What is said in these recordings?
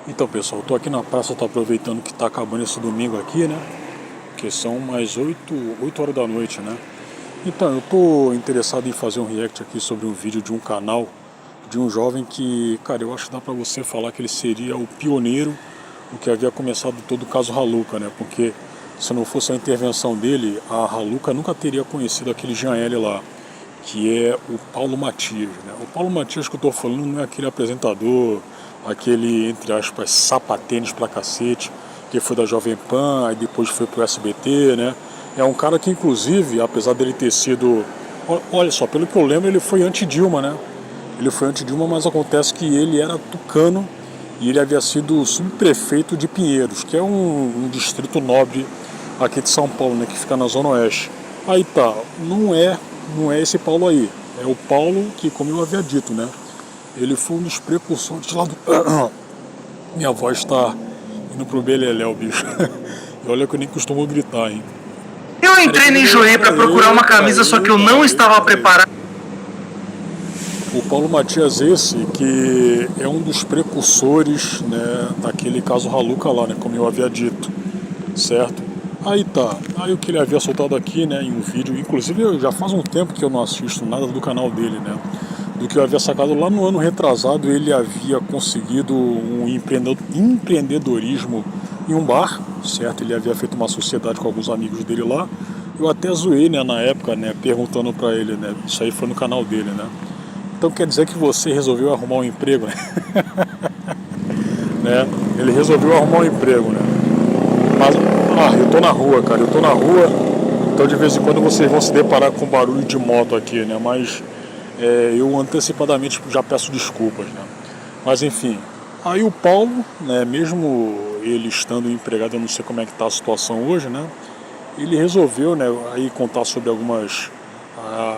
Então, pessoal, tô aqui na praça, tô aproveitando que tá acabando esse domingo aqui, né? Que são mais 8 horas da noite, né? Então, eu tô interessado em fazer um react aqui sobre um vídeo de um canal de um jovem que, cara, eu acho que dá pra você falar que ele seria o pioneiro, o que havia começado todo o caso Haluca, né? Porque se não fosse a intervenção dele, a Haluca nunca teria conhecido aquele Jean L. lá, que é o Paulo Matias, né? O Paulo Matias que eu tô falando não é aquele apresentador, aquele, entre aspas, sapatênis pra cacete, que foi da Jovem Pan, aí depois foi pro SBT, né? É um cara que, inclusive, apesar dele ter sido... Olha só, pelo que eu lembro, ele foi anti-Dilma, né? Ele foi anti-Dilma, mas acontece que ele era tucano e ele havia sido subprefeito de Pinheiros, que é um distrito nobre aqui de São Paulo, né? Que fica na Zona Oeste. Aí tá, não é esse Paulo aí. É o Paulo que, como eu havia dito, né? Ele foi um dos precursores lá do... Minha voz está indo pro beleléu, bicho. E olha que eu nem costumo gritar, hein? Eu entrei no Enjoei pra procurar uma camisa, só que eu não estava preparado. O Paulo Matias esse, que é um dos precursores, né, daquele caso Haluca lá, né, como eu havia dito, certo? Aí tá, aí o que ele havia soltado aqui, né, em um vídeo, inclusive já faz um tempo que eu não assisto nada do canal dele, né, do que eu havia sacado lá no ano retrasado, ele havia conseguido um empreendedorismo em um bar, certo? Ele havia feito uma sociedade com alguns amigos dele lá. Eu até zoei, né, na época, né, perguntando pra ele, né, isso aí foi no canal dele, né. Então quer dizer que você resolveu arrumar um emprego, né? Né? Ele resolveu arrumar um emprego, né? Mas, eu tô na rua, cara, eu tô na rua, então de vez em quando vocês vão se deparar com barulho de moto aqui, né? Mas eu antecipadamente já peço desculpas, né? Mas enfim, aí o Paulo, né, mesmo ele estando empregado, eu não sei como é que tá a situação hoje, né? Ele resolveu, né, aí contar sobre algumas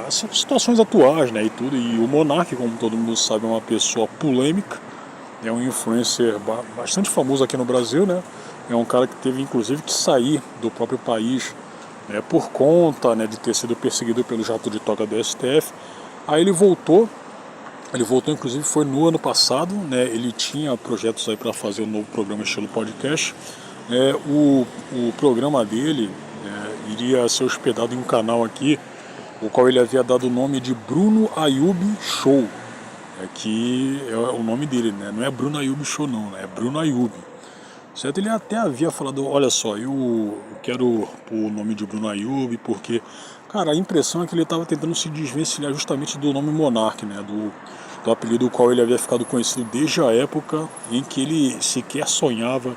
situações atuais, né, e tudo. E o Monark, como todo mundo sabe, é uma pessoa polêmica, é um influencer bastante famoso aqui no Brasil, né? É um cara que teve inclusive que sair do próprio país, né, por conta, né, de ter sido perseguido pelo jato de toga do STF. Aí ele voltou, inclusive foi no ano passado, né? Ele tinha projetos aí para fazer um novo programa estilo podcast. O programa dele iria ser hospedado em um canal aqui, o qual ele havia dado o nome de Bruno Ayub Show, que é o nome dele, né? Não é Bruno Ayub Show não, né? É Bruno Ayub. Certo? Ele até havia falado, olha só, eu quero o nome de Bruno Ayub porque, cara, a impressão é que ele estava tentando se desvencilhar justamente do nome Monark, né? Do apelido qual ele havia ficado conhecido desde a época em que ele sequer sonhava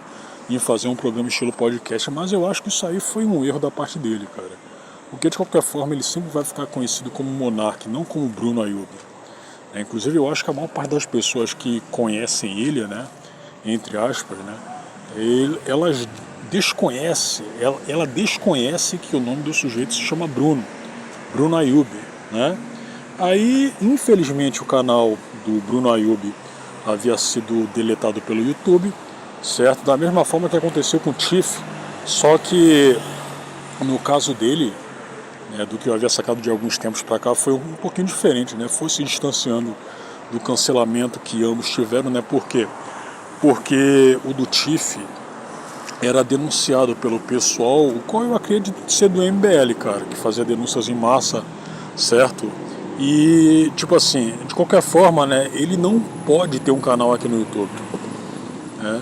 em fazer um programa estilo podcast. Mas eu acho que isso aí foi um erro da parte dele, cara. Porque de qualquer forma ele sempre vai ficar conhecido como Monark, não como Bruno Ayub. Inclusive eu acho que a maior parte das pessoas que conhecem ele, né, entre aspas, né, elas desconhecem, ela desconhece que o nome do sujeito se chama Bruno Ayub, né? Aí, infelizmente, o canal do Bruno Ayub havia sido deletado pelo YouTube, certo? Da mesma forma que aconteceu com o Tiff, só que no caso dele, né, do que eu havia sacado de alguns tempos para cá, foi um pouquinho diferente, né? Foi se distanciando do cancelamento que ambos tiveram, né? Por quê? Porque o do Tiff era denunciado pelo pessoal, o qual eu acredito ser do MBL, cara, que fazia denúncias em massa, certo? E, tipo assim, de qualquer forma, né, ele não pode ter um canal aqui no YouTube, né?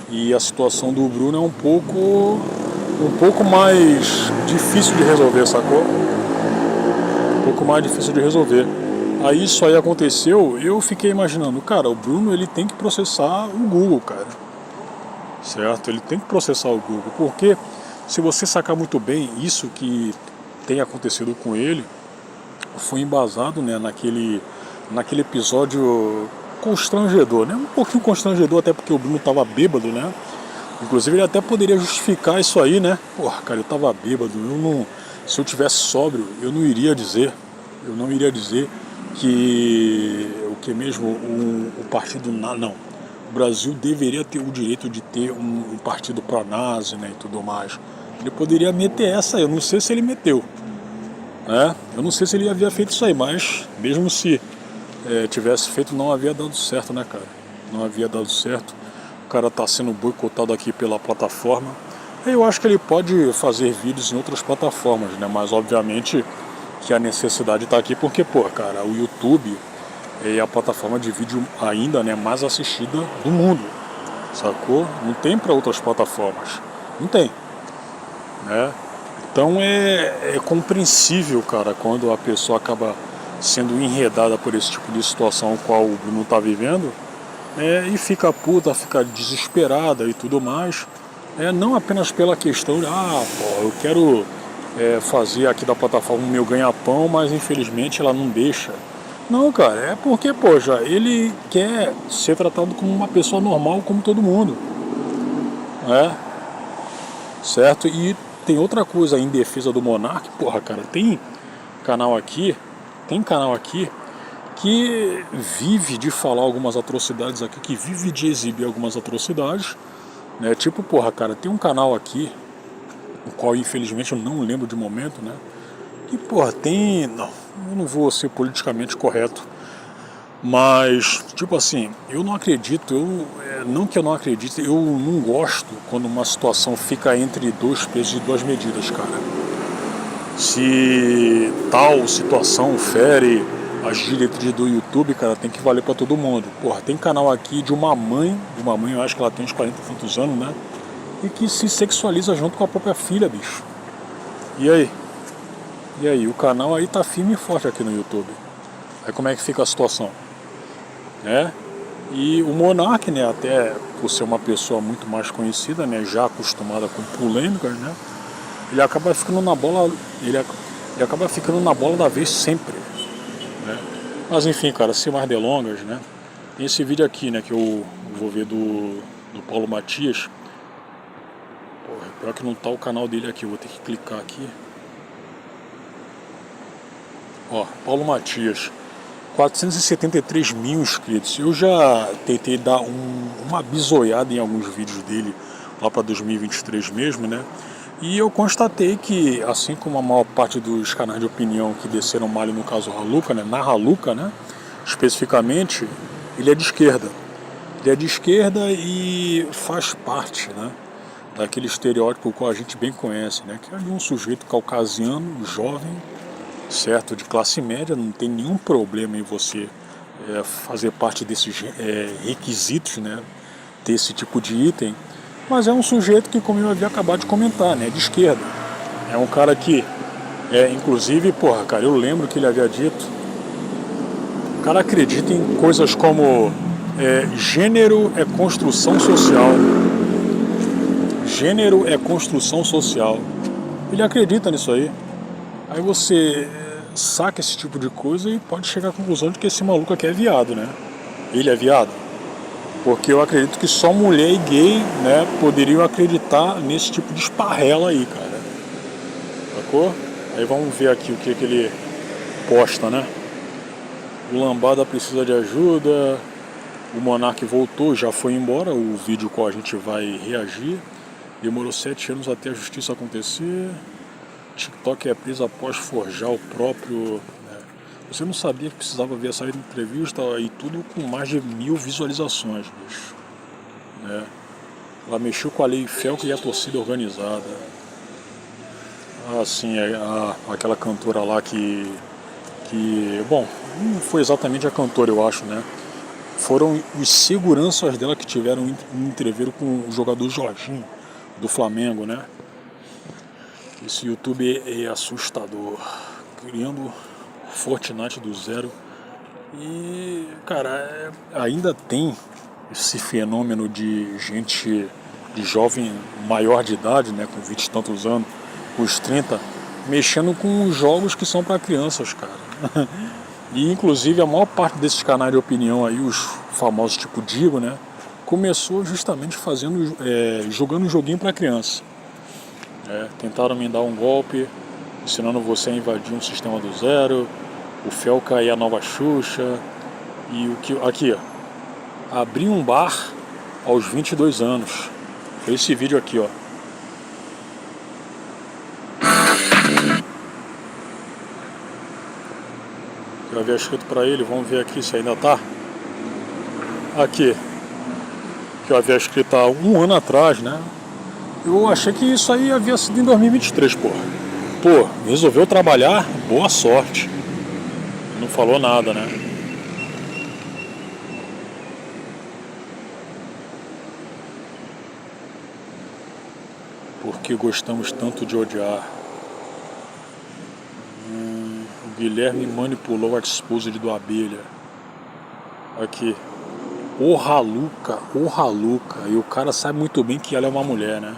E a situação do Bruno é um pouco mais difícil de resolver, sacou? Um pouco mais difícil de resolver. Aí isso aí aconteceu, eu fiquei imaginando, cara, o Bruno ele tem que processar o Google, cara. Certo? Ele tem que processar o Google, porque se você sacar muito bem, isso que tem acontecido com ele foi embasado, né, naquele episódio constrangedor, né? Um pouquinho constrangedor, até porque o Bruno tava bêbado, né? Inclusive ele até poderia justificar isso aí, né? Porra, cara, eu tava bêbado, se eu tivesse sóbrio, eu não iria dizer que o que mesmo o partido não. O Brasil deveria ter o direito de ter um partido pró-nazi, né, e tudo mais. Ele poderia meter essa aí, eu não sei se ele meteu, né? Eu não sei se ele havia feito isso aí, mas mesmo se tivesse feito, não havia dado certo, né, cara? Não havia dado certo. cara tá sendo boicotado aqui pela plataforma. Eu acho que ele pode fazer vídeos em outras plataformas, né? Mas obviamente que a necessidade tá aqui porque, pô, cara, o YouTube é a plataforma de vídeo ainda, né, mais assistida do mundo, sacou? Não tem para outras plataformas, não tem, né? Então é compreensível, cara, quando a pessoa acaba sendo enredada por esse tipo de situação qual o Bruno tá vivendo, e fica puta, fica desesperada e tudo mais, não apenas pela questão de, pô, eu quero fazer aqui da plataforma o meu ganha-pão, mas infelizmente ela não deixa. Não, cara, é porque, poxa, ele quer ser tratado como uma pessoa normal, como todo mundo, né? Certo? E tem outra coisa em defesa do Monark, porra, cara, tem canal aqui que vive de falar algumas atrocidades aqui, que vive de exibir algumas atrocidades, né? Tipo, porra, cara, tem um canal aqui, o qual infelizmente eu não lembro de momento, né? Que, porra, tem... Não, eu não vou ser politicamente correto, mas, tipo assim, eu não acredito, não que eu não acredite, eu não gosto quando uma situação fica entre dois pesos e duas medidas, cara. Se tal situação fere as diretrizes do YouTube, cara, tem que valer pra todo mundo. Porra, tem canal aqui de uma mãe, eu acho que ela tem uns 40 e tantos anos, né? E que se sexualiza junto com a própria filha, bicho. E aí? E aí, o canal aí tá firme e forte aqui no YouTube. Aí como é que fica a situação? E o Monark, né, até por ser uma pessoa muito mais conhecida, né, já acostumada com polêmicas, né, ele acaba ficando na bola, ele acaba ficando na bola da vez sempre, né? Mas enfim, cara, sem mais delongas, né, tem esse vídeo aqui, né, que eu vou ver do Paulo Matias. Porra, pior que não tá o canal dele aqui, eu vou ter que clicar aqui. Ó, Paulo Matias, 473 mil inscritos. Eu já tentei dar uma bisoiada em alguns vídeos dele lá para 2023 mesmo, né? E eu constatei que, assim como a maior parte dos canais de opinião que desceram malho, no caso Raluca, né? Na Raluca, né? Especificamente, ele é de esquerda. Ele é de esquerda e faz parte, né, daquele estereótipo que a gente bem conhece, né? Que é de um sujeito caucasiano, jovem, certo, de classe média, não tem nenhum problema em você fazer parte desses requisitos, né, ter esse tipo de item, mas é um sujeito que, como eu havia acabado de comentar, né, de esquerda. É um cara que, inclusive, porra, cara, eu lembro que ele havia dito, o cara acredita em coisas como gênero é construção social. Gênero é construção social. Ele acredita nisso aí. Aí você saca esse tipo de coisa e pode chegar à conclusão de que esse maluco aqui é viado, né? Ele é viado. Porque eu acredito que só mulher e gay, né, poderiam acreditar nesse tipo de esparrela aí, cara. Sacou? Aí vamos ver aqui o que ele posta, né? O Lambada precisa de ajuda. O Monark voltou, já foi embora. O vídeo qual a gente vai reagir. Demorou 7 anos até a justiça acontecer. TikTok é preso após forjar o próprio... Você não sabia que precisava ver essa entrevista e tudo com mais de 1000 visualizações, bicho. Ela mexeu com a lei Felco e a torcida organizada. Assim, aquela cantora lá que... Bom, não foi exatamente a cantora, eu acho, né? Foram os seguranças dela que tiveram um entreveiro com o jogador Jorginho, do Flamengo, né? Esse YouTube é assustador, criando Fortnite do zero. E, cara, ainda tem esse fenômeno de gente, de jovem maior de idade, né, com 20 e tantos anos, com os 30, mexendo com jogos que são para crianças, cara. E, inclusive, a maior parte desses canais de opinião aí, os famosos tipo Digo, né, começou justamente jogando um joguinho para criança. Tentaram me dar um golpe, ensinando você a invadir um sistema do zero, o Felca e a nova Xuxa, e o que aqui, ó, abri um bar aos 22 anos. Foi esse vídeo aqui, ó. Eu havia escrito pra ele, vamos ver aqui se ainda tá. Aqui. que eu havia escrito há um ano atrás, né? Eu achei que isso aí havia sido em 2023, porra. Pô, resolveu trabalhar, boa sorte. Não falou nada, né? Porque gostamos tanto de odiar. O Guilherme manipulou a esposa do Abelha. Aqui. O Raluca. E o cara sabe muito bem que ela é uma mulher, né?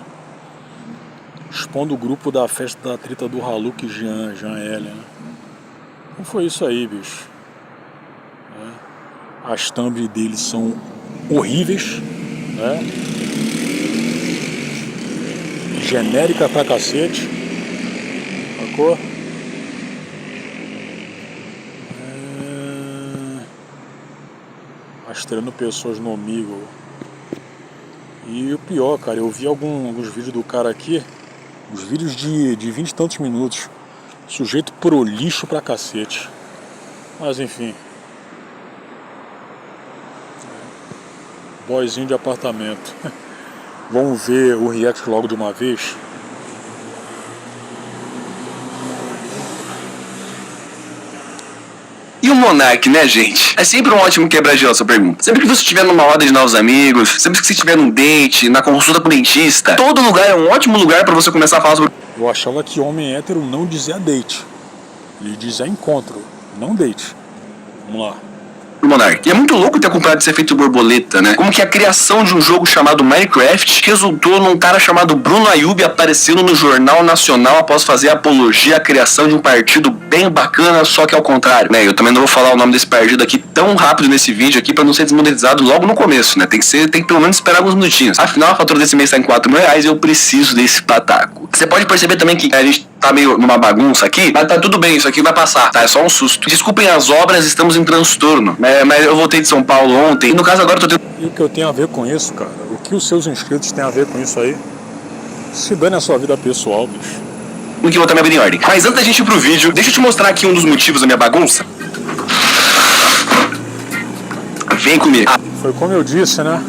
Expondo o grupo da festa da treta do Raluca e Jean L, né? Não foi isso aí, bicho. As thumbs deles são horríveis, né? Genérica pra cacete. Sacou? Rastreando pessoas no Omegle. E o pior, cara, eu vi alguns vídeos do cara aqui. Os vídeos de 20 e tantos minutos. Sujeito prolixo pra cacete. Mas enfim. Boyzinho de apartamento. Vamos ver o react logo de uma vez. E o Monark, né, gente? É sempre um ótimo quebra-gelo essa pergunta. Sempre que você estiver numa roda de novos amigos, sempre que você estiver num date, na consulta com o dentista, todo lugar é um ótimo lugar pra você começar a falar sobre... Eu achava que homem hétero não dizia date. Ele dizia encontro, não date. Vamos lá. Monark. E é muito louco ter comprado esse efeito borboleta, né? Como que a criação de um jogo chamado Minecraft resultou num cara chamado Bruno Ayub aparecendo no Jornal Nacional após fazer apologia à criação de um partido bem bacana, só que ao contrário, né? Eu também não vou falar o nome desse partido aqui tão rápido nesse vídeo aqui pra não ser desmonetizado logo no começo, né? Tem que pelo menos esperar alguns minutinhos. Afinal, a fatura desse mês tá em R$4.000 e eu preciso desse pataco. Você pode perceber também que a gente tá meio numa bagunça aqui, mas tá tudo bem, isso aqui vai passar, tá? É só um susto. Desculpem as obras, estamos em transtorno. Mas eu voltei de São Paulo ontem, e no caso agora eu tô tendo... E o que eu tenho a ver com isso, cara? O que os seus inscritos têm a ver com isso aí? Se dane a sua vida pessoal, bicho. Tem que botar minha vida em ordem. Mas antes da gente ir pro vídeo, deixa eu te mostrar aqui um dos motivos da minha bagunça. Vem comigo. Foi como eu disse, né?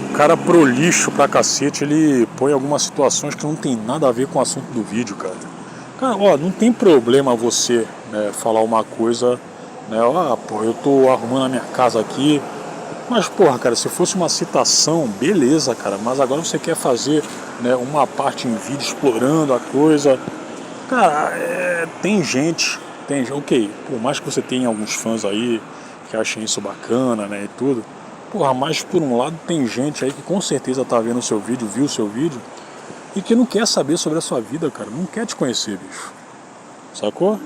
O cara prolixo pra cacete, ele põe algumas situações que não tem nada a ver com o assunto do vídeo, cara. Cara, ó, não tem problema você, né, falar uma coisa, né? Ah, pô, eu tô arrumando a minha casa aqui. Mas, porra, cara, se fosse uma citação, beleza, cara. Mas agora você quer fazer, né, uma parte em vídeo explorando a coisa. Cara, tem gente, ok, por mais que você tenha alguns fãs aí que achem isso bacana, né, e tudo. Porra, mas por um lado tem gente aí que com certeza tá vendo o seu vídeo, viu o seu vídeo, e que não quer saber sobre a sua vida, cara. Não quer te conhecer, bicho. Sacou?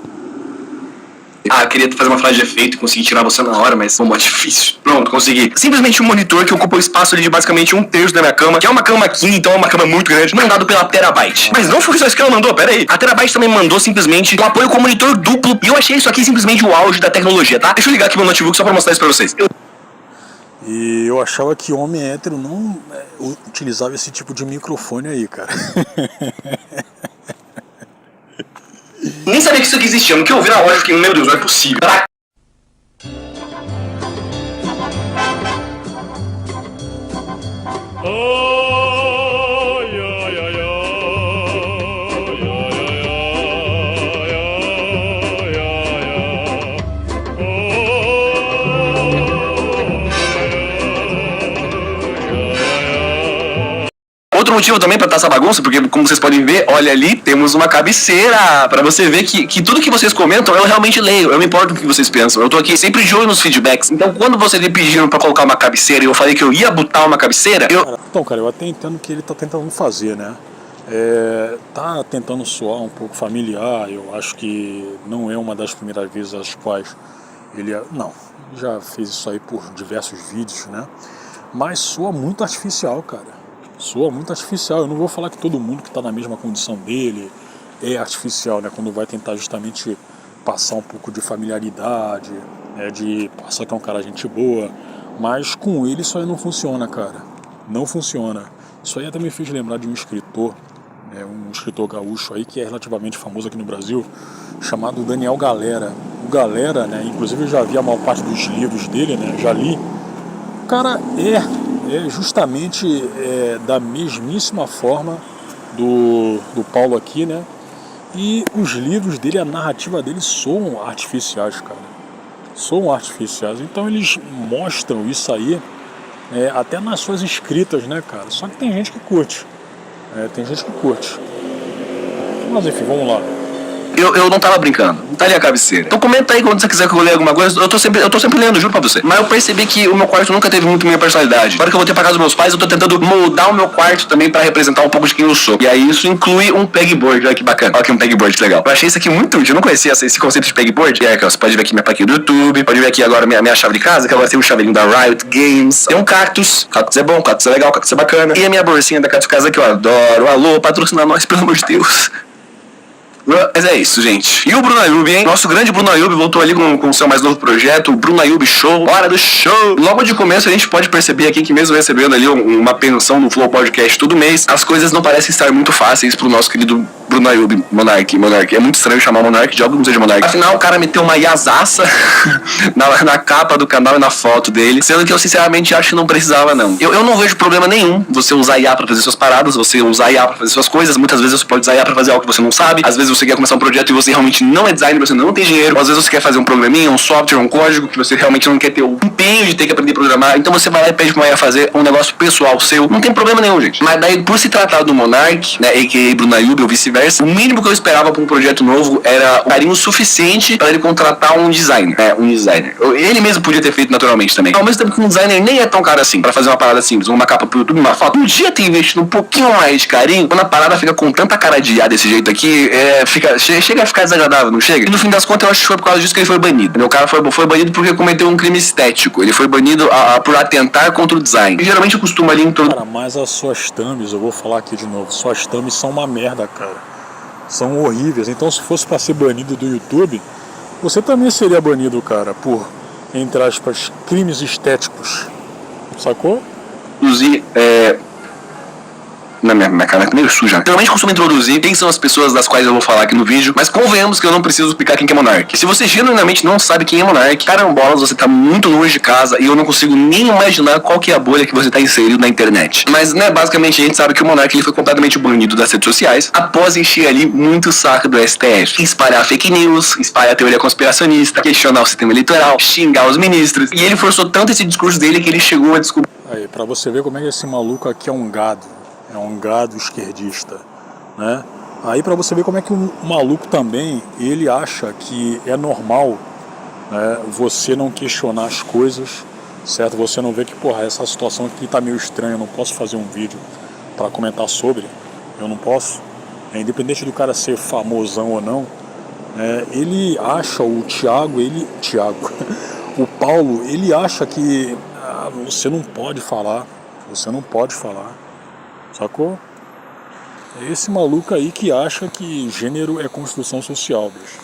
Ah, eu queria fazer uma frase de efeito e conseguir tirar você na hora, mas é muito difícil. Pronto, consegui. Simplesmente um monitor que ocupa o espaço ali de basicamente 1/3 da minha cama, que é uma cama aqui, então é uma cama muito grande, mandado pela Terabyte. Mas não foi só isso que ela mandou, pera aí. A Terabyte também mandou simplesmente um apoio com monitor duplo, e eu achei isso aqui simplesmente o auge da tecnologia, tá? Deixa eu ligar aqui meu notebook só pra mostrar isso pra vocês. E eu achava que homem hétero não utilizava esse tipo de microfone aí, cara. Nem sabia que isso aqui existia, no que eu vi na loja, eu fiquei, meu Deus, não é possível. Outro motivo também pra estar essa bagunça, porque como vocês podem ver, olha ali, temos uma cabeceira, pra você ver que tudo que vocês comentam eu realmente leio, eu me importo com o que vocês pensam, eu tô aqui sempre de olho nos feedbacks, então quando vocês me pediram pra colocar uma cabeceira e eu falei que eu ia botar uma cabeceira, Então, cara, eu até entendo que ele tá tentando fazer, né? Tá tentando soar um pouco familiar, eu acho que não é uma das primeiras vezes as quais ele... Não, já fez isso aí por diversos vídeos, né? Mas soa muito artificial, cara. Soa muito artificial. Eu não vou falar que todo mundo que está na mesma condição dele é artificial, né? Quando vai tentar justamente passar um pouco de familiaridade, né? De passar que é um cara gente boa. Mas com ele isso aí não funciona, cara. Não funciona. Isso aí até me fez lembrar de um escritor, né? Um escritor gaúcho aí que é relativamente famoso aqui no Brasil, chamado Daniel Galera. O Galera, né? Inclusive eu já vi a maior parte dos livros dele, né? Já li. O cara é justamente da mesmíssima forma do Paulo aqui, né? E os livros dele, a narrativa dele soam artificiais, cara. Soam artificiais. Então eles mostram isso aí até nas suas escritas, né, cara? Só que tem gente que curte. Tem gente que curte. Mas enfim, vamos lá. Eu não tava brincando, não tá ali a cabeceira. Então comenta aí quando você quiser que eu leia alguma coisa. Eu tô sempre lendo, juro pra você. Mas eu percebi que o meu quarto nunca teve muito minha personalidade. Agora que eu voltei pra casa dos meus pais, eu tô tentando moldar o meu quarto também pra representar um pouco de quem eu sou. E aí isso inclui um pegboard, olha que bacana. Olha aqui um pegboard, que legal. Eu achei isso aqui muito útil, eu não conhecia esse conceito de pegboard. E aí, você pode ver aqui minha plaquinha do YouTube, pode ver aqui agora minha chave de casa, que agora tem um chaveirinho da Riot Games. Tem um cactus é bom, cactus é legal, cactus é bacana. E a minha bolsinha da Cactus Casa que eu adoro. Alô, patrocina nós, pelo amor de Deus. Mas é isso, gente. E o Bruno Ayub, hein? Nosso grande Bruno Ayub voltou ali com o seu mais novo projeto, o Bruno Ayub Show. Hora do show! Logo de começo a gente pode perceber aqui que mesmo recebendo ali uma pensão no Flow Podcast todo mês, as coisas não parecem estar muito fáceis pro nosso querido Bruno Ayub, Monark. É muito estranho chamar Monark de algo que não seja Monark. Afinal, o cara meteu uma iasaça na capa do canal e na foto dele, sendo que eu sinceramente acho que não precisava, não. Eu não vejo problema nenhum você usar IA pra fazer suas paradas, você usar IA pra fazer suas coisas. Muitas vezes você pode usar IA pra fazer algo que você não sabe. Às vezes você quer começar um projeto e você realmente não é designer, você não tem dinheiro. Às vezes você quer fazer um programinha, um software, um código que você realmente não quer ter o empenho de ter que aprender a programar. Então você vai lá e pede pra uma IA fazer um negócio pessoal seu. Não tem problema nenhum, gente. Mas daí, por se tratar do Monark, né, a.k.a. Bruno Ayub ou vice-versa, o mínimo que eu esperava pra um projeto novo era o carinho suficiente pra ele contratar um designer. Ele mesmo podia ter feito naturalmente também. Ao mesmo tempo que um designer nem é tão caro assim, pra fazer uma parada simples, uma capa pro YouTube, uma foto. Podia ter investido um pouquinho mais de carinho. Quando a parada fica com tanta cara de IA desse jeito aqui, chega a ficar desagradável, não chega? E no fim das contas eu acho que foi por causa disso que ele foi banido. O cara foi banido porque cometeu um crime estético. Ele foi banido por atentar contra o design. E geralmente eu costumo ali em todo... Cara, mas as suas thumbs, eu vou falar aqui de novo, suas thumbs são uma merda, cara. São horríveis. Então se fosse pra ser banido do YouTube, você também seria banido, cara, por, entre aspas, crimes estéticos. Sacou? Inclusive, na minha cara é meio suja. Geralmente costumo introduzir quem são as pessoas das quais eu vou falar aqui no vídeo, mas convenhamos que eu não preciso explicar quem que é Monark. Se você genuinamente não sabe quem é Monark, carambolas, você tá muito longe de casa e eu não consigo nem imaginar qual que é a bolha que você tá inserido na internet. Mas, né, basicamente a gente sabe que o Monark ele foi completamente banido das redes sociais após encher ali muito o saco do STF. Espalhar fake news, espalhar teoria conspiracionista, questionar o sistema eleitoral, xingar os ministros. E ele forçou tanto esse discurso dele que ele chegou a descobrir... Aí, pra você ver como é que esse maluco aqui é um gado. É um gado esquerdista, né? Aí pra você ver como é que o maluco também, ele acha que é normal, né, você não questionar as coisas, certo? Você não vê que, porra, essa situação aqui tá meio estranha, eu não posso fazer um vídeo pra comentar sobre, eu não posso. Independente do cara ser famosão ou não, ele acha, o o Paulo, ele acha que você não pode falar, sacou? É esse maluco aí que acha que gênero é construção social, bicho.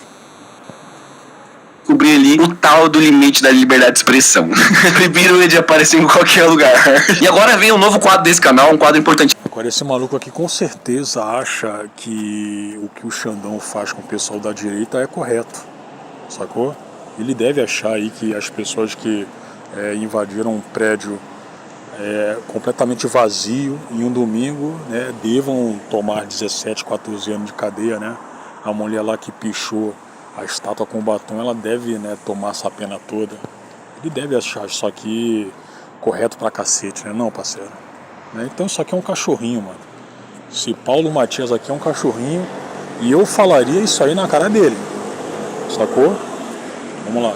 Descobrir ali o tal do limite da liberdade de expressão. Proibiram ele de aparecer em qualquer lugar. E agora vem um novo quadro desse canal, um quadro importante. Agora esse maluco aqui com certeza acha que o que o Xandão faz com o pessoal da direita é correto, sacou? Ele deve achar aí que as pessoas que invadiram um prédio completamente vazio em um domingo, né, devam tomar 17, 14 anos de cadeia, né? A mulher lá que pichou a estátua com batom, ela deve, né, tomar essa pena toda. Ele deve achar isso aqui correto pra cacete, né? Não, parceiro. Então isso aqui é um cachorrinho, mano. Se Paulo Matias aqui é um cachorrinho, e eu falaria isso aí na cara dele, sacou? Vamos lá.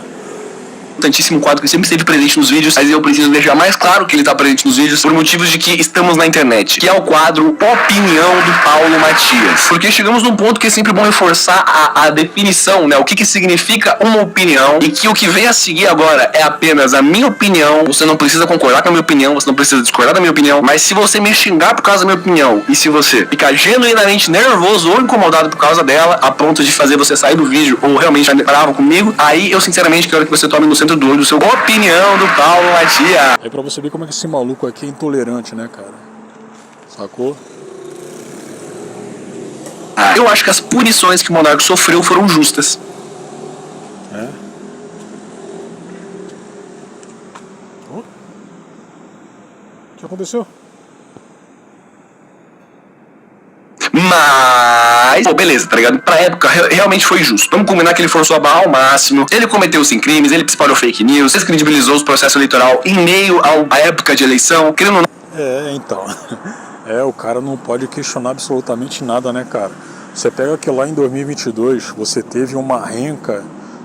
Importantíssimo quadro que sempre esteve presente nos vídeos, mas eu preciso deixar mais claro que ele está presente nos vídeos por motivos de que estamos na internet, que é o quadro Opinião do Paulo Matias. Porque chegamos num ponto que é sempre bom reforçar a definição, né? O que significa uma opinião, e que o que vem a seguir agora é apenas a minha opinião. Você não precisa concordar com a minha opinião, você não precisa discordar da minha opinião, mas se você me xingar por causa da minha opinião, e se você ficar genuinamente nervoso ou incomodado por causa dela, a ponto de fazer você sair do vídeo ou realmente estar bravo comigo, aí eu sinceramente quero que você tome no centro do olho do seu Opinião do Paulo Matias. Aí pra você ver como é que esse maluco aqui é intolerante, né, cara? Sacou? Eu acho que as punições que o Monarca sofreu foram justas. que aconteceu? Mas, pô, beleza, tá ligado? Pra época, realmente foi justo. Vamos combinar que ele forçou a barra ao máximo. Ele cometeu sim crimes, ele espalhou fake news, descredibilizou o processo eleitoral em meio à época de eleição. Querendo ou não. Então. O cara não pode questionar absolutamente nada, né, cara? Você pega que lá em 2022 você teve uma renca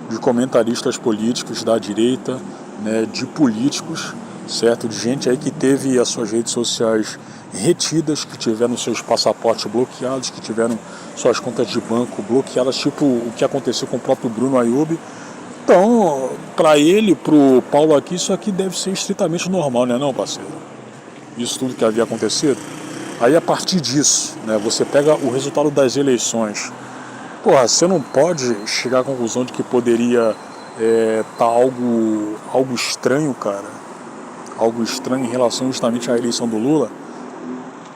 de comentaristas políticos da direita, né, de políticos, certo? De gente aí que teve as suas redes sociais retidas, que tiveram seus passaportes bloqueados, que tiveram suas contas de banco bloqueadas, tipo o que aconteceu com o próprio Bruno Ayub. Então, para ele, pro Paulo aqui, isso aqui deve ser estritamente normal, né, não, parceiro? Isso tudo que havia acontecido. Aí, a partir disso, né, você pega o resultado das eleições. Porra, você não pode chegar à conclusão de que poderia tá algo estranho, cara. Algo estranho em relação justamente à eleição do Lula.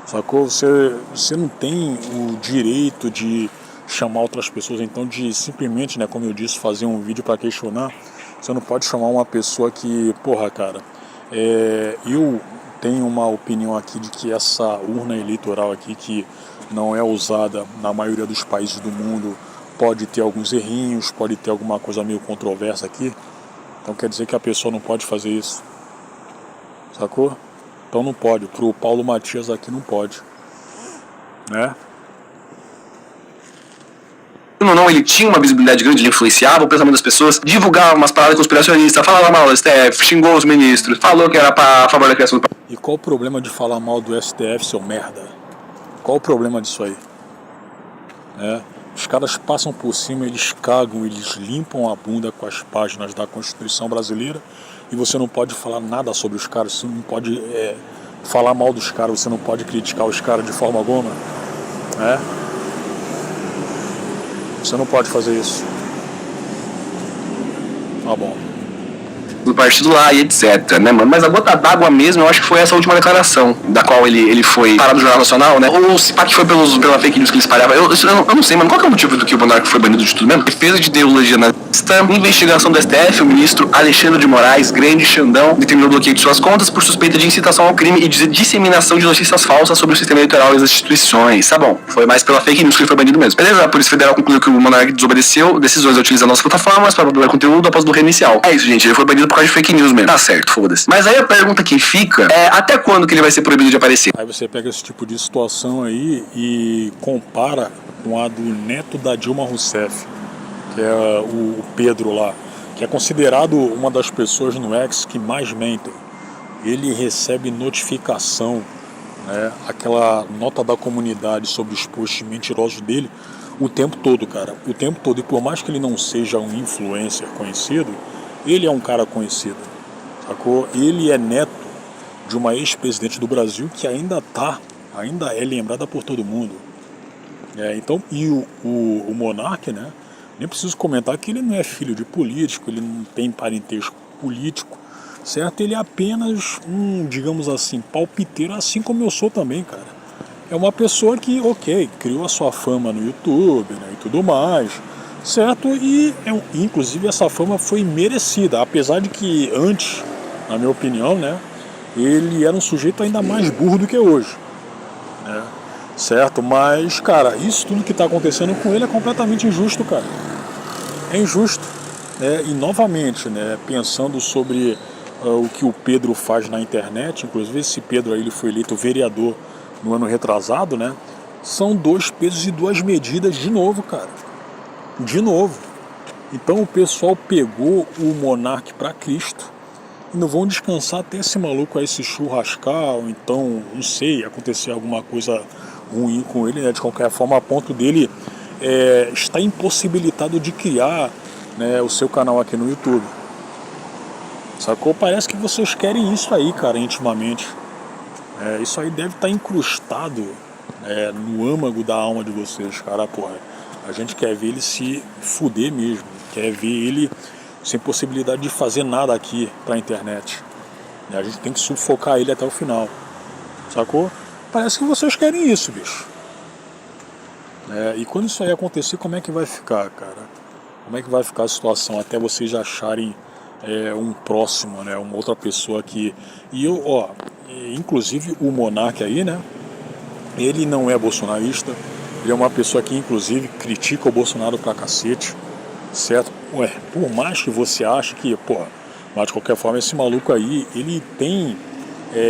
Sacou? Você não tem o direito de chamar outras pessoas, então de simplesmente, né, como eu disse, fazer um vídeo para questionar. Você não pode chamar uma pessoa que, porra, cara, eu tenho uma opinião aqui de que essa urna eleitoral aqui, que não é usada na maioria dos países do mundo, pode ter alguns errinhos, pode ter alguma coisa meio controversa aqui. Então quer dizer que a pessoa não pode fazer isso. Sacou? Então não pode. Pro Paulo Matias aqui não pode. Né? Não, ele tinha uma visibilidade grande, ele influenciava o pensamento das pessoas, divulgava umas paradas conspiracionistas, falava mal do STF, xingou os ministros, falou que era a favor da criação do... E qual o problema de falar mal do STF, seu merda? Qual o problema disso aí? Os caras passam por cima, eles cagam, eles limpam a bunda com as páginas da Constituição brasileira e você não pode falar nada sobre os caras, você não pode falar mal dos caras, você não pode criticar os caras de forma alguma. Você não pode fazer isso. Tá bom. Do partido lá e etc, né, mano? Mas a gota d'água mesmo, eu acho que foi essa última declaração, da qual ele foi parado do Jornal Nacional, né? Ou se pá que foi pela fake news que ele espalhava. Eu não sei, mano. Qual que é o motivo do que o Monarca foi banido de tudo mesmo? Defesa de ideologia nazista, investigação do STF, o ministro Alexandre de Moraes, grande Xandão, determinou o bloqueio de suas contas por suspeita de incitação ao crime e de disseminação de notícias falsas sobre o sistema eleitoral e as instituições. Tá bom, foi mais pela fake news que ele foi banido mesmo. Beleza, a Polícia Federal concluiu que o Monarca desobedeceu decisões a utilizar nossas plataformas para produzir conteúdo após do reinicial. É isso, gente, ele foi banido por causa de fake news mesmo. Tá certo, foda-se. Mas aí a pergunta que fica é até quando que ele vai ser proibido de aparecer? Aí você pega esse tipo de situação aí e compara com a do neto da Dilma Rousseff, que é o Pedro lá, que é considerado uma das pessoas no X que mais mentem. Ele recebe notificação, né, aquela nota da comunidade sobre os posts mentirosos dele o tempo todo, cara. O tempo todo. E por mais que ele não seja um influencer conhecido, ele é um cara conhecido, sacou? Ele é neto de uma ex-presidente do Brasil que ainda é lembrada por todo mundo. Então, e o Monark, né? Nem preciso comentar que ele não é filho de político, ele não tem parentesco político, certo? Ele é apenas digamos assim, palpiteiro, assim como eu sou também, cara. É uma pessoa que, criou a sua fama no YouTube, né, e tudo mais, certo? E, inclusive, essa fama foi merecida, apesar de que antes, na minha opinião, né, ele era um sujeito ainda mais burro do que hoje, né? Certo? Mas, cara, isso tudo que está acontecendo com ele é completamente injusto, cara. É injusto. E, novamente, né, pensando sobre o que o Pedro faz na internet, inclusive esse Pedro aí, ele foi eleito vereador no ano retrasado, né? São 2 pesos e 2 medidas de novo, cara. De novo. Então o pessoal pegou o Monark pra Cristo e não vão descansar até esse maluco aí se churrascar, ou então, não sei, acontecer alguma coisa ruim com ele, né? De qualquer forma, a ponto dele estar impossibilitado de criar, né, o seu canal aqui no YouTube. Sacou? Parece que vocês querem isso aí, cara, intimamente. Isso aí deve estar incrustado no âmago da alma de vocês, cara, porra. A gente quer ver ele se fuder mesmo, quer ver ele sem possibilidade de fazer nada aqui pra internet. A gente tem que sufocar ele até o final, sacou? Parece que vocês querem isso, bicho. E quando isso aí acontecer, como é que vai ficar, cara? Como é que vai ficar a situação até vocês acharem um próximo, né? Uma outra pessoa que... E eu, inclusive o Monark aí, né? Ele não é bolsonarista, ele é uma pessoa que inclusive critica o Bolsonaro pra cacete, certo? Por mais que você ache que, mas de qualquer forma esse maluco aí, ele tem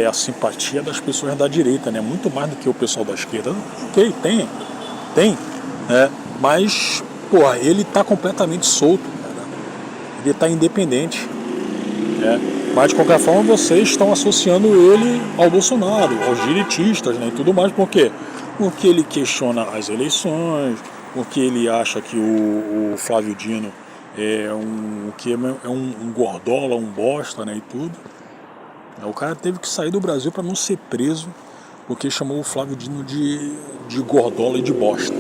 a simpatia das pessoas da direita, né? Muito mais do que o pessoal da esquerda. Ok, tem, né? Mas, ele tá completamente solto, cara. Ele tá independente, né? Mas de qualquer forma vocês estão associando ele ao Bolsonaro, aos direitistas, né? E tudo mais, por quê? Porque ele questiona as eleições, porque ele acha que o Flávio Dino é um gordola, um bosta, né, e tudo. O cara teve que sair do Brasil para não ser preso, porque chamou o Flávio Dino de gordola e de bosta.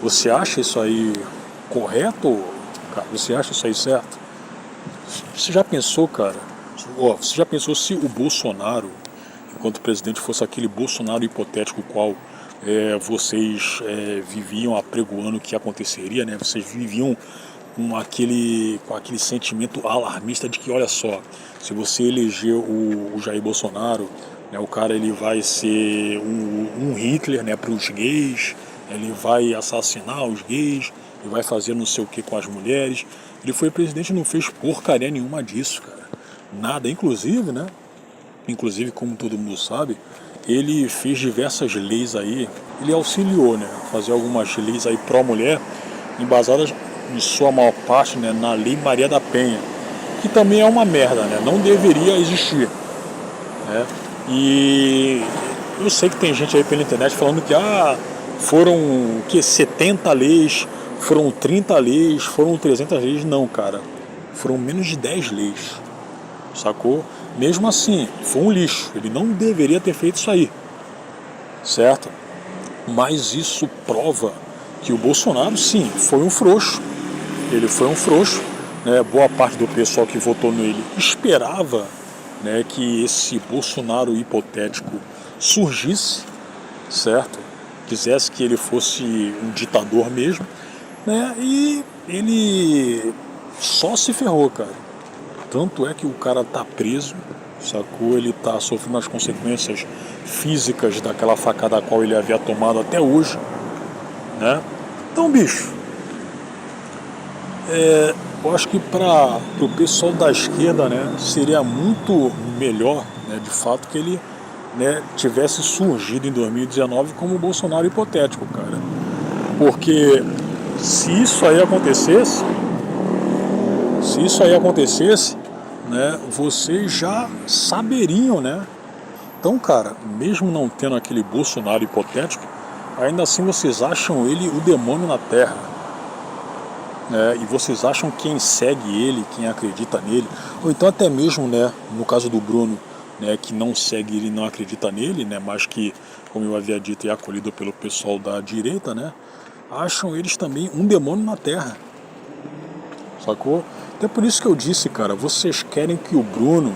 Você acha isso aí correto, cara? Você acha isso aí certo? Você já pensou, cara? Você já pensou se o Bolsonaro, enquanto presidente, fosse aquele Bolsonaro hipotético qual vocês viviam apregoando que aconteceria, né? Vocês viviam com aquele sentimento alarmista de que, olha só, se você eleger o Jair Bolsonaro, né, o cara ele vai ser um Hitler, né, para os gays, ele vai assassinar os gays, ele vai fazer não sei o que com as mulheres. Ele foi presidente e não fez porcaria nenhuma disso, cara. Nada, inclusive, né? Inclusive, como todo mundo sabe, ele fez diversas leis aí, ele auxiliou, né, a fazer algumas leis aí pró-mulher, embasadas em sua maior parte, né, na Lei Maria da Penha, que também é uma merda, né, não deveria existir, né, e eu sei que tem gente aí pela internet falando que foram 70 leis, foram 30 leis, foram 300 leis, não, cara, foram menos de 10 leis, sacou? Mesmo assim, foi um lixo, ele não deveria ter feito isso aí, certo? Mas isso prova que o Bolsonaro, sim, foi um frouxo. Ele foi um frouxo, né? Boa parte do pessoal que votou nele esperava, né, que esse Bolsonaro hipotético surgisse, certo? Quisesse que ele fosse um ditador mesmo, né? E ele só se ferrou, cara. Tanto é que o cara tá preso, sacou? Ele tá sofrendo as consequências físicas daquela facada a qual ele havia tomado até hoje, né? Então, bicho, eu acho que para o pessoal da esquerda, né, seria muito melhor, né, de fato, que ele, né, tivesse surgido em 2019 como o Bolsonaro hipotético, cara. Porque se isso aí acontecesse, né, vocês já saberiam, né? Então, cara, mesmo não tendo aquele Bolsonaro hipotético, ainda assim vocês acham ele o demônio na Terra, né? E vocês acham quem segue ele, quem acredita nele, ou então até mesmo, né, no caso do Bruno, né, que não segue ele, não acredita nele, né, mas que, como eu havia dito, é acolhido pelo pessoal da direita, né, acham eles também um demônio na Terra, sacou? Até por isso que eu disse, cara, vocês querem que o Bruno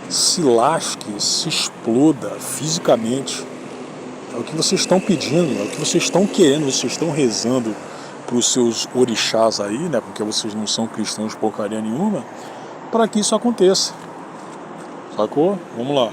se lasque, se exploda fisicamente. É o que vocês estão pedindo, é o que vocês estão querendo, vocês estão rezando para os seus orixás aí, né, porque vocês não são cristãos de porcaria nenhuma, para que isso aconteça. Sacou? Vamos lá.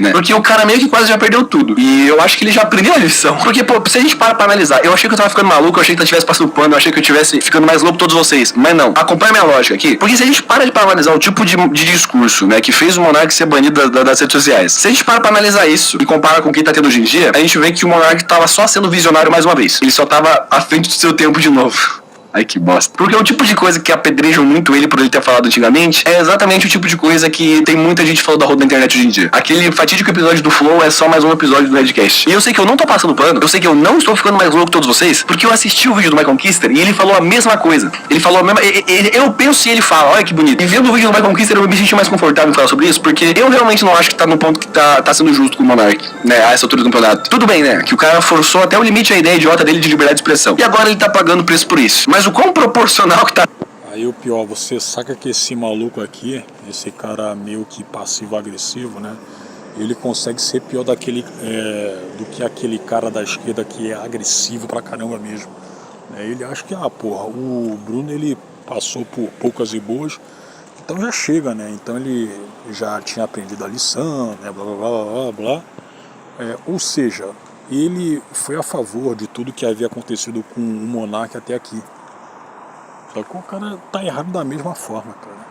Né? Porque o cara meio que quase já perdeu tudo. E eu acho que ele já aprendeu a lição. Porque, se a gente para pra analisar, eu achei que eu tava ficando maluco, eu achei que eu estivesse passando pano, eu achei que eu estivesse ficando mais louco todos vocês. Mas não. Acompanha minha lógica aqui. Porque se a gente para pra analisar o tipo de discurso, né, que fez o Monark ser banido das redes sociais, se a gente para pra analisar isso e compara com o que tá tendo hoje em dia, a gente vê que o Monark tava só sendo visionário mais uma vez. Ele só tava à frente do seu tempo de novo. Ai, que bosta. Porque o tipo de coisa que apedrejam muito ele por ele ter falado antigamente é exatamente o tipo de coisa que tem muita gente falando da roda da internet hoje em dia. Aquele fatídico episódio do Flow é só mais um episódio do Redcast. E eu sei que eu não tô passando pano, eu sei que eu não estou ficando mais louco que todos vocês, porque eu assisti o vídeo do Michael Kister e ele falou a mesma coisa. Ele falou a mesma... eu penso e ele fala, olha que bonito. E vendo o vídeo do Michael Kister eu me senti mais confortável em falar sobre isso, porque eu realmente não acho que tá no ponto que tá sendo justo com o Monark, né, a essa altura do campeonato. Tudo bem, né, que o cara forçou até o limite a ideia idiota dele de liberdade de expressão. E agora ele tá pagando preço por isso. Mas o quão proporcional que tá... Aí o pior, você saca que esse maluco aqui, esse cara meio que passivo-agressivo, né? Ele consegue ser pior do que aquele cara da esquerda que é agressivo pra caramba mesmo. Ele acha que, o Bruno, ele passou por poucas e boas, então já chega, né? Então ele já tinha aprendido a lição, né? Blá blá blá blá blá. Ou seja, ele foi a favor de tudo que havia acontecido com o Monark até aqui. Só que o cara tá errado da mesma forma, cara.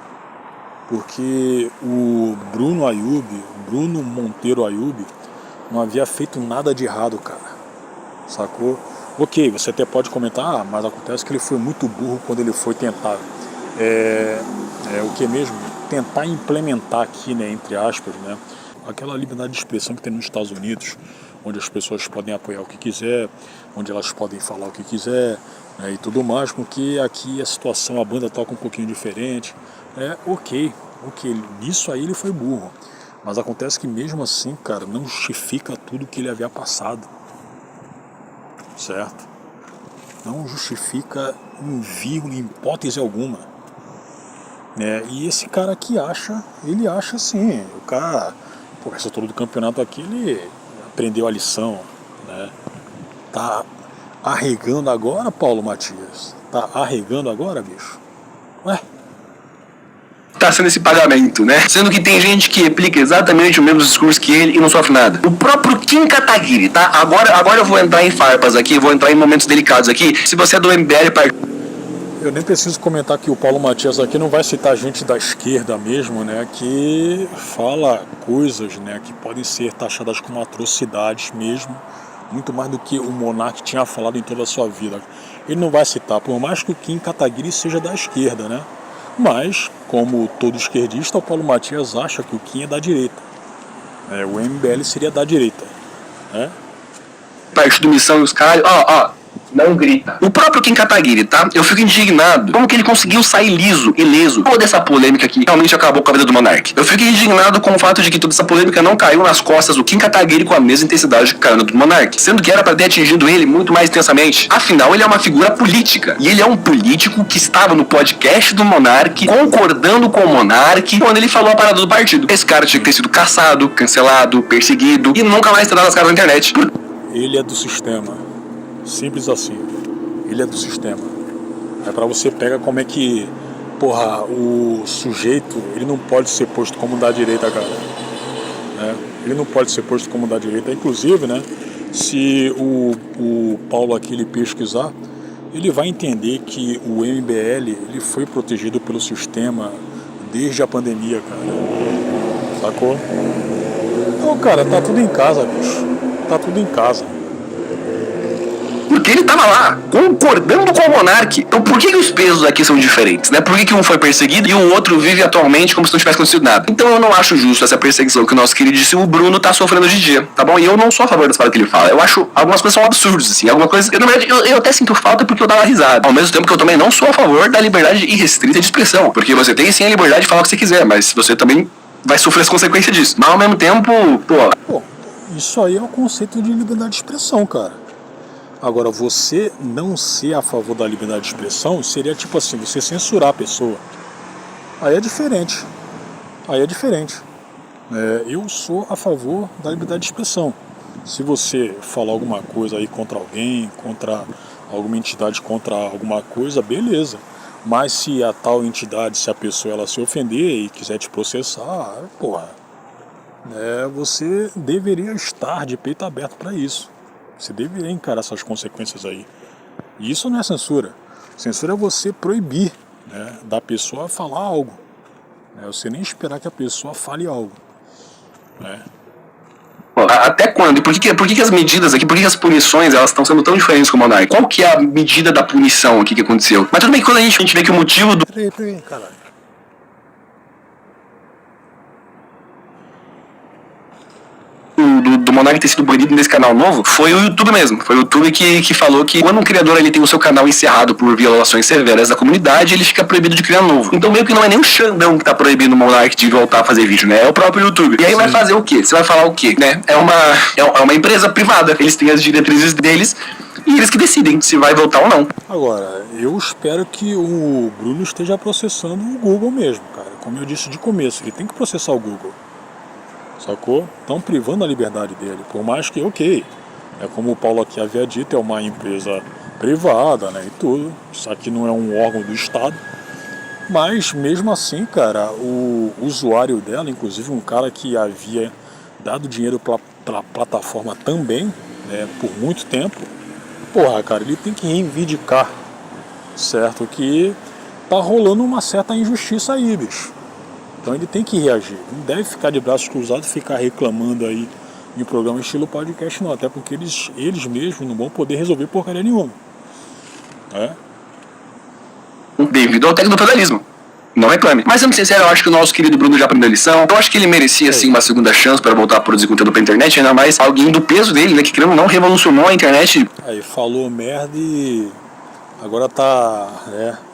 Porque o Bruno Monteiro Ayub, não havia feito nada de errado, cara. Sacou? Ok, você até pode comentar, mas acontece que ele foi muito burro quando ele foi tentar. O que mesmo? Tentar implementar aqui, né, entre aspas, né, aquela liberdade de expressão que tem nos Estados Unidos, onde as pessoas podem apoiar o que quiser, onde elas podem falar o que quiser, né, e tudo mais, porque aqui a situação, a banda toca um pouquinho diferente. Ok, nisso aí ele foi burro. Mas acontece que mesmo assim, cara, não justifica tudo que ele havia passado. Certo? Não justifica em vírgula, em hipótese alguma. E esse cara aqui ele acha assim, o cara, o resto todo do campeonato aqui, ele aprendeu a lição, né? Tá arregando agora, Paulo Matias? Tá arregando agora, bicho? Ué? Tá sendo esse pagamento, né? Sendo que tem gente que replica exatamente o mesmo discurso que ele e não sofre nada. O próprio Kim Kataguiri, tá? Agora eu vou entrar em farpas aqui, vou entrar em momentos delicados aqui. Se você é do MBL... Eu nem preciso comentar que o Paulo Matias aqui não vai citar gente da esquerda mesmo, né? Que fala coisas, né? Que podem ser taxadas como atrocidades mesmo. Muito mais do que o Monark tinha falado em toda a sua vida. Ele não vai citar, por mais que o Kim Kataguiri seja da esquerda, né? Mas, como todo esquerdista, o Paulo Matias acha que o Kim é da direita. O MBL seria da direita. Né? Partido Missão e os caras... Não grita. O próprio Kim Kataguiri, tá? Eu fico indignado. Como que ele conseguiu sair ileso? Toda essa polêmica que realmente acabou com a vida do Monark. Eu fico indignado com o fato de que toda essa polêmica não caiu nas costas do Kim Kataguiri com a mesma intensidade que caiu na do Monark. Sendo que era pra ter atingido ele muito mais intensamente. Afinal, ele é uma figura política. E ele é um político que estava no podcast do Monark, concordando com o Monark, quando ele falou a parada do partido. Esse cara tinha que ter sido caçado, cancelado, perseguido e nunca mais ter dado as caras na internet. Ele é do sistema. Simples assim. Ele é do sistema. Pra você pegar como é que, o sujeito, ele não pode ser posto como da direita, cara. Ele não pode ser posto como da direita. Inclusive, né, se o Paulo aqui ele pesquisar, ele vai entender que o MBL ele foi protegido pelo sistema desde a pandemia, cara. Sacou? Então, cara, tá tudo em casa, bicho. Tá tudo em casa. Porque ele tava lá, concordando com o Monark. Então por que os pesos aqui são diferentes, né? Por que um foi perseguido e o outro vive atualmente como se não tivesse acontecido nada? Então eu não acho justo essa perseguição que o nosso queridíssimo Bruno tá sofrendo hoje em dia, tá bom? E eu não sou a favor das palavras que ele fala. Eu acho algumas coisas são absurdas, assim. Algumas coisas... Na verdade, eu até sinto falta porque eu dava risada. Ao mesmo tempo que eu também não sou a favor da liberdade irrestrita de expressão. Porque você tem sim a liberdade de falar o que você quiser, mas você também vai sofrer as consequências disso. Mas ao mesmo tempo, isso aí é o conceito de liberdade de expressão, cara. Agora, você não ser a favor da liberdade de expressão seria tipo assim, você censurar a pessoa. Aí é diferente. Eu sou a favor da liberdade de expressão. Se você falar alguma coisa aí contra alguém, contra alguma entidade, contra alguma coisa, beleza. Mas se a tal entidade, se a pessoa ela se ofender e quiser te processar, você deveria estar de peito aberto para isso. Você deveria encarar essas consequências aí. E isso não é censura. Censura é você proibir, né, da pessoa falar algo. Você nem esperar que a pessoa fale algo. Até quando? E por que as medidas aqui, por que as punições elas estão sendo tão diferentes com o Monark? Qual que é a medida da punição aqui que aconteceu? Mas tudo bem que quando a gente vê que o motivo do... Peraí, caralho. Do Monark ter sido banido nesse canal novo foi o YouTube mesmo. Foi o YouTube que falou que quando um criador ele tem o seu canal encerrado por violações severas da comunidade, ele fica proibido de criar novo. Então meio que não é nem o Xandão que tá proibindo o Monark de voltar a fazer vídeo, né? É o próprio YouTube. E aí vai fazer o quê? Você vai falar o quê, né? É uma empresa privada. Eles têm as diretrizes deles e eles que decidem se vai voltar ou não. Agora, eu espero que o Bruno esteja processando o Google mesmo, cara. Como eu disse de começo, ele tem que processar o Google. Sacou? Estão privando a liberdade dele. Por mais que, como o Paulo aqui havia dito, é uma empresa privada, né, e tudo. Isso aqui não é um órgão do Estado. Mas mesmo assim, cara, o usuário dela, inclusive um cara que havia dado dinheiro pra plataforma também, né, por muito tempo, porra, cara, ele tem que reivindicar, certo? Que tá rolando uma certa injustiça aí, bicho. Então ele tem que reagir. Não deve ficar de braços cruzados e ficar reclamando aí em um programa estilo podcast, não. Até porque eles mesmos não vão poder resolver porcaria nenhuma. É? Devido ao técnico do feudalismo. Não reclame. Mas sendo sincero, eu acho que o nosso querido Bruno já aprendeu a lição. Eu acho que ele merecia, sim, uma segunda chance para voltar a produzir conteúdo pra internet. Ainda mais alguém do peso dele, né? Que querendo ou não, revolucionou a internet. Aí falou merda e agora tá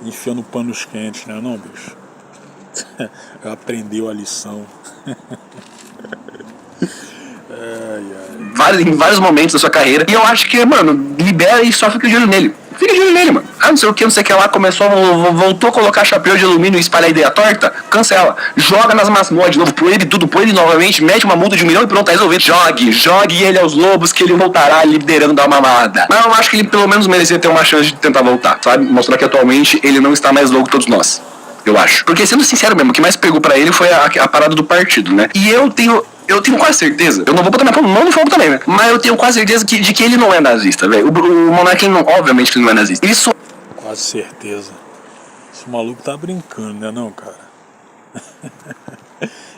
enfiando panos quentes, né? Não, bicho. Aprendeu a lição. Em vários momentos da sua carreira. E eu acho que, mano, libera e só fica de olho nele. Fica de olho nele, mano. Ah, não sei o que, não sei o que lá. Voltou a colocar chapéu de alumínio e espalhar ideia torta. Cancela. Joga nas masmorras de novo. Põe ele novamente. Mete uma multa de 1 milhão e pronto, tá resolvido. Jogue ele aos lobos que ele voltará liderando da mamada. Mas eu acho que ele pelo menos merecia ter uma chance de tentar voltar, sabe? Mostrar que atualmente ele não está mais louco que todos nós. Eu acho. Porque, sendo sincero mesmo, o que mais pegou pra ele foi a parada do partido, né? E eu tenho quase certeza, eu não vou botar minha mão no fogo também, né? Mas eu tenho quase certeza de que ele não é nazista, velho. O Monark, obviamente que ele não é nazista. Ele só... Quase certeza. Esse maluco tá brincando, né não, cara?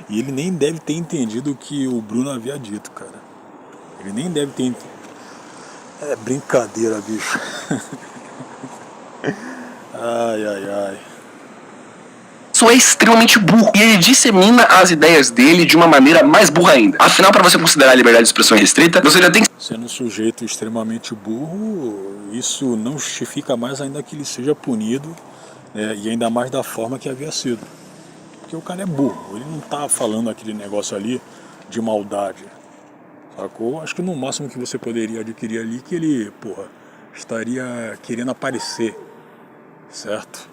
E ele nem deve ter entendido o que o Bruno havia dito, cara. Ele nem deve ter entendido. É brincadeira, bicho. Ai. é extremamente burro. E ele dissemina as ideias dele de uma maneira mais burra ainda. Afinal, para você considerar a liberdade de expressão restrita, você já tem que... Sendo um sujeito extremamente burro, isso não justifica mais ainda que ele seja punido, e ainda mais da forma que havia sido. Porque o cara é burro, ele não tá falando aquele negócio ali de maldade, sacou? Acho que no máximo que você poderia adquirir ali que ele, estaria querendo aparecer, certo?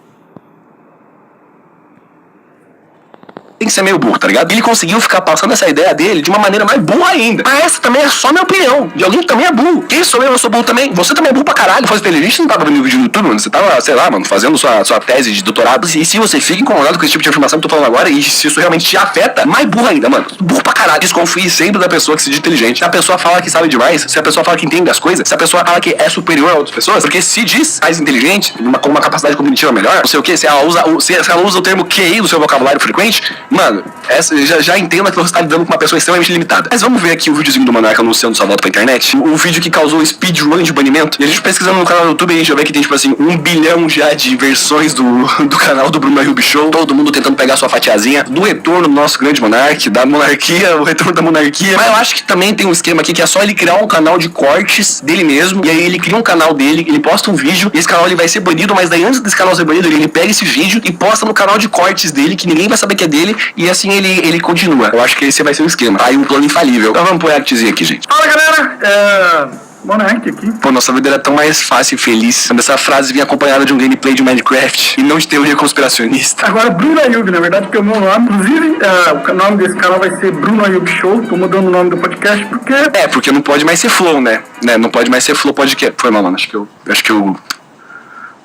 tem que ser meio burro, tá ligado? Ele conseguiu ficar passando essa ideia dele de uma maneira mais burra ainda. Mas essa também é só minha opinião. De alguém que também é burro. Quem sou eu sou burro também. Você também é burro pra caralho. Fosse inteligente, você não tava vendo o vídeo no YouTube, mano. Você tava, sei lá, mano, fazendo sua tese de doutorado. E se você fica incomodado com esse tipo de afirmação que eu tô falando agora, e se isso realmente te afeta, mais burro ainda, mano. Burro pra caralho. Desconfie sempre da pessoa que se diz inteligente. Se a pessoa fala que sabe demais, se a pessoa fala que entende as coisas, se a pessoa fala que é superior a outras pessoas, porque se diz mais inteligente, com uma capacidade cognitiva melhor, não sei o que, se ela usa o termo QI no seu vocabulário frequente, mano, já entenda que você está lidando com uma pessoa extremamente limitada. Mas vamos ver aqui o videozinho do Monarca anunciando sua volta pra internet. O vídeo que causou speedrun de banimento. E a gente pesquisando no canal do YouTube, a gente já vê que tem, tipo assim, 1 bilhão já de versões do canal do Bruno Ayub Show. Todo mundo tentando pegar sua fatiazinha. Do retorno do nosso grande monarca, da monarquia, o retorno da monarquia. Mas eu acho que também tem um esquema aqui que é só ele criar um canal de cortes dele mesmo. E aí ele cria um canal dele, ele posta um vídeo. E esse canal ele vai ser banido, mas daí antes desse canal ser banido, ele pega esse vídeo e posta no canal de cortes dele, que ninguém vai saber que é dele. E assim ele continua. Eu acho que esse vai ser o esquema. Aí um plano infalível. Então vamos pôr a artezinha aqui, gente. Fala, galera! Monark aqui. Pô, nossa vida era tão mais fácil e feliz quando essa frase vinha acompanhada de um gameplay de Minecraft e não de teoria conspiracionista. Agora, Bruno Ayub, na verdade, porque é o meu nome. Inclusive, o nome desse canal vai ser Bruno Ayub Show. Tô mudando o nome do podcast porque... Porque não pode mais ser Flow, né? Não pode mais ser Flow Podcast. Foi mal, mano. Acho que eu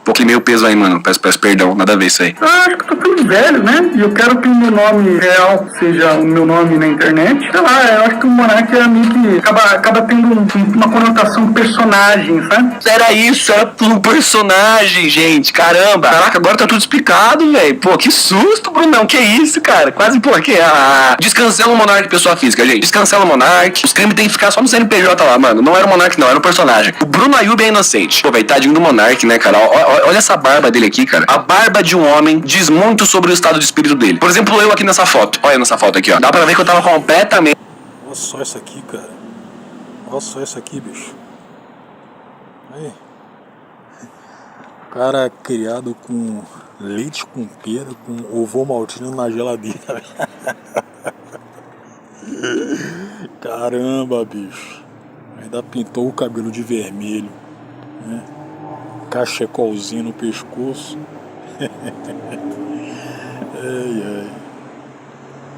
pouquinho meio peso aí, mano. Peço perdão, nada a ver isso aí. Acho que eu tô ficando velho, né? E eu quero que o meu nome real seja o meu nome na internet. Sei lá, eu acho que o Monark é meio que acaba tendo uma conotação personagem, sabe? Era isso, era um personagem, gente. Caramba. Caraca, agora tá tudo explicado, velho. Pô, que susto, Brunão. Que isso, cara? Quase, descancela o Monark pessoa física, gente. Descancela o Monark. Os crimes tem que ficar só no CNPJ lá, mano. Não era o Monark, não. Era o personagem. O Bruno Ayub é inocente. Pô, velho, tadinho do Monark, né, cara? Olha essa barba dele aqui, cara. A barba de um homem diz muito sobre o estado de espírito dele. Por exemplo, eu aqui nessa foto. Olha nessa foto aqui, ó. Dá pra ver que eu tava completamente... Olha só isso aqui, cara. Olha só isso aqui, bicho. Aí. O cara é criado com leite com pera, com ovo maltino na geladeira. Caramba, bicho. Ainda pintou o cabelo de vermelho, né? Cachecolzinho no pescoço.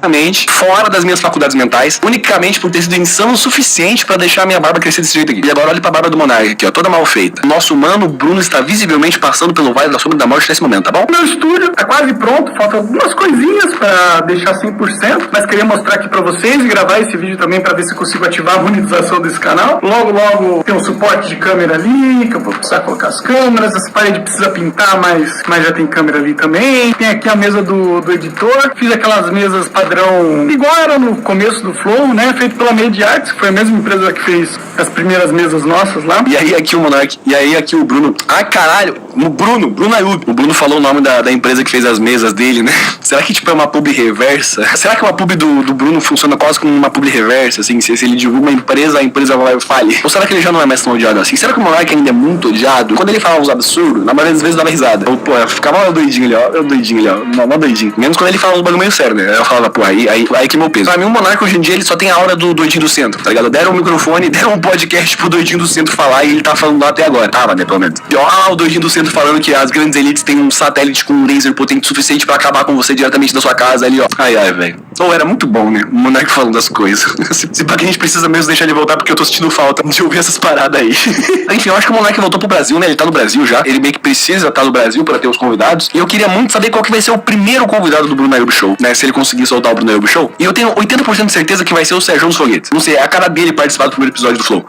Ai. fora das minhas faculdades mentais, unicamente por ter sido insano o suficiente pra deixar a minha barba crescer desse jeito aqui. E agora olha pra barba do Monark aqui, ó, toda mal feita. Nosso humano Bruno está visivelmente passando pelo vale da sombra da morte nesse momento, tá bom? Meu estúdio tá quase pronto, faltam algumas coisinhas pra deixar 100%, mas queria mostrar aqui pra vocês e gravar esse vídeo também pra ver se eu consigo ativar a monetização desse canal. Logo tem um suporte de câmera ali, que eu vou precisar colocar as câmeras, essa parede precisa pintar, mas já tem câmera ali também. Tem aqui a mesa do editor, fiz aquelas mesas padrão, igual era no começo do Flow, né, feito pela Made Arts, que foi a mesma empresa que fez as primeiras mesas nossas lá. E aí aqui o Monark, e aí aqui o Bruno. Ai, caralho, o Bruno Ayub. O Bruno falou o nome da empresa que fez as mesas dele, né? Será que tipo é uma publi reversa? Será que uma publi do Bruno funciona quase como uma publi reversa, assim? Se ele divulga uma empresa, a empresa vai e fale? Ou será que ele já não é mais tão odiado assim? Será que o Monark ainda é muito odiado? Quando ele falava uns absurdos, na maioria das vezes dava risada. Eu, pô, eu ficava doidinho ali, ó. Mó doidinho. Menos quando ele falava uns bagulho meio sério, né? Aí eu falava, pô, aí que meu peso. Pra mim, o Monark hoje em dia ele só tem a aura do doidinho do centro, tá ligado? Deram um microfone, deram um podcast pro doidinho do centro falar e ele tá falando lá até agora. Tava, né, pelo menos. E ó, o doidinho do centro falando que as grandes elites têm um satélite com um laser potente suficiente pra acabar com você diretamente da sua casa ali, ó. Ai, velho. Ou era muito bom, né? O Monark falando das coisas. Se pra que a gente precisa mesmo deixar ele voltar, porque eu tô sentindo falta de ouvir essas paradas aí. Enfim, eu acho que o Monark voltou pro Brasil, né? Ele tá no Brasil já. Ele meio que precisa estar no Brasil pra ter os convidados. E eu queria muito saber qual que vai ser o primeiro convidado do Bruno Ayub Show, né? Se ele conseguir soltar o Bruno Ayub Show. E eu tenho 80% de certeza que vai ser o Sérgio dos Foguetes. Não sei, é a cara dele participar do primeiro episódio do Flow.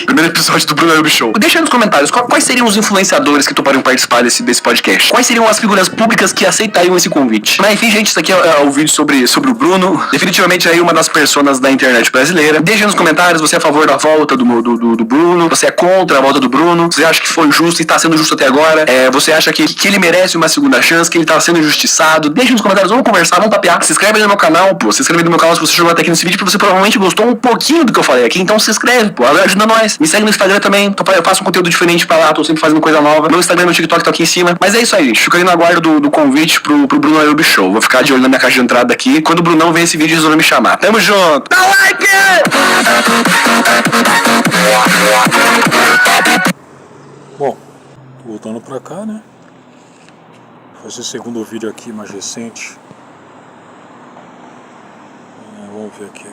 Primeiro episódio do Bruno Ayub Show. Deixa aí nos comentários quais seriam os influenciadores que topariam participar desse podcast. Quais seriam as figuras públicas que aceitariam esse convite. Mas enfim, gente, isso aqui é o vídeo sobre o Bruno. Definitivamente aí uma das personas da internet brasileira. Deixa aí nos comentários, você é a favor da volta do Bruno, você é contra a volta do Bruno, você acha que foi justo e está sendo justo até agora, você acha que ele merece uma segunda chance, que ele tá sendo injustiçado. Deixa nos comentários, vamos conversar, vamos tapear. Se inscreve aí no meu canal, pô, se inscreve no meu canal se você chegou até aqui nesse vídeo, porque você provavelmente gostou um pouquinho do que eu falei aqui, então se inscreve, pô, ajuda nós. Me segue no Instagram também, eu faço um conteúdo diferente pra lá, tô sempre fazendo coisa nova. Meu Instagram e meu TikTok tá aqui em cima. Mas é isso aí, gente, fico aí no aguardo do convite pro Bruno Ayub Show. Vou ficar de olho na minha caixa de entrada aqui. Quando o Brunão ver esse vídeo, resolver me chamar. Tamo junto! Dá like! Bom, voltando pra cá, né? Vou fazer o segundo vídeo aqui, mais recente. Vamos ver aqui.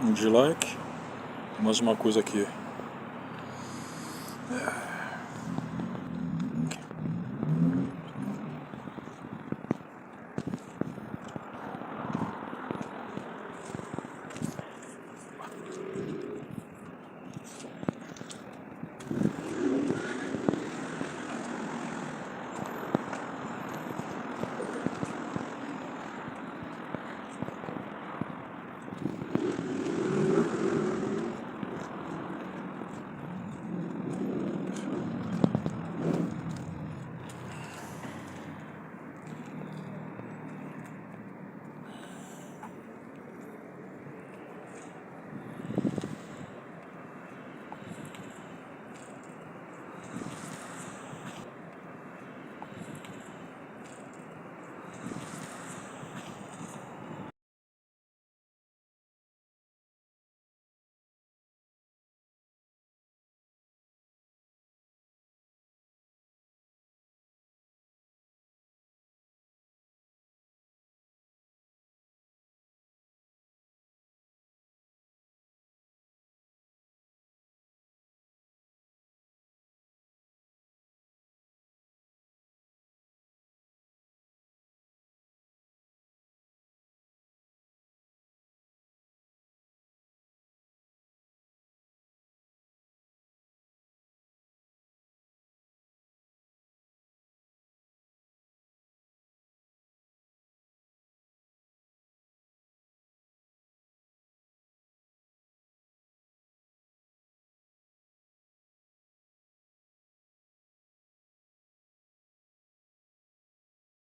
Um dislike. Mais uma coisa aqui.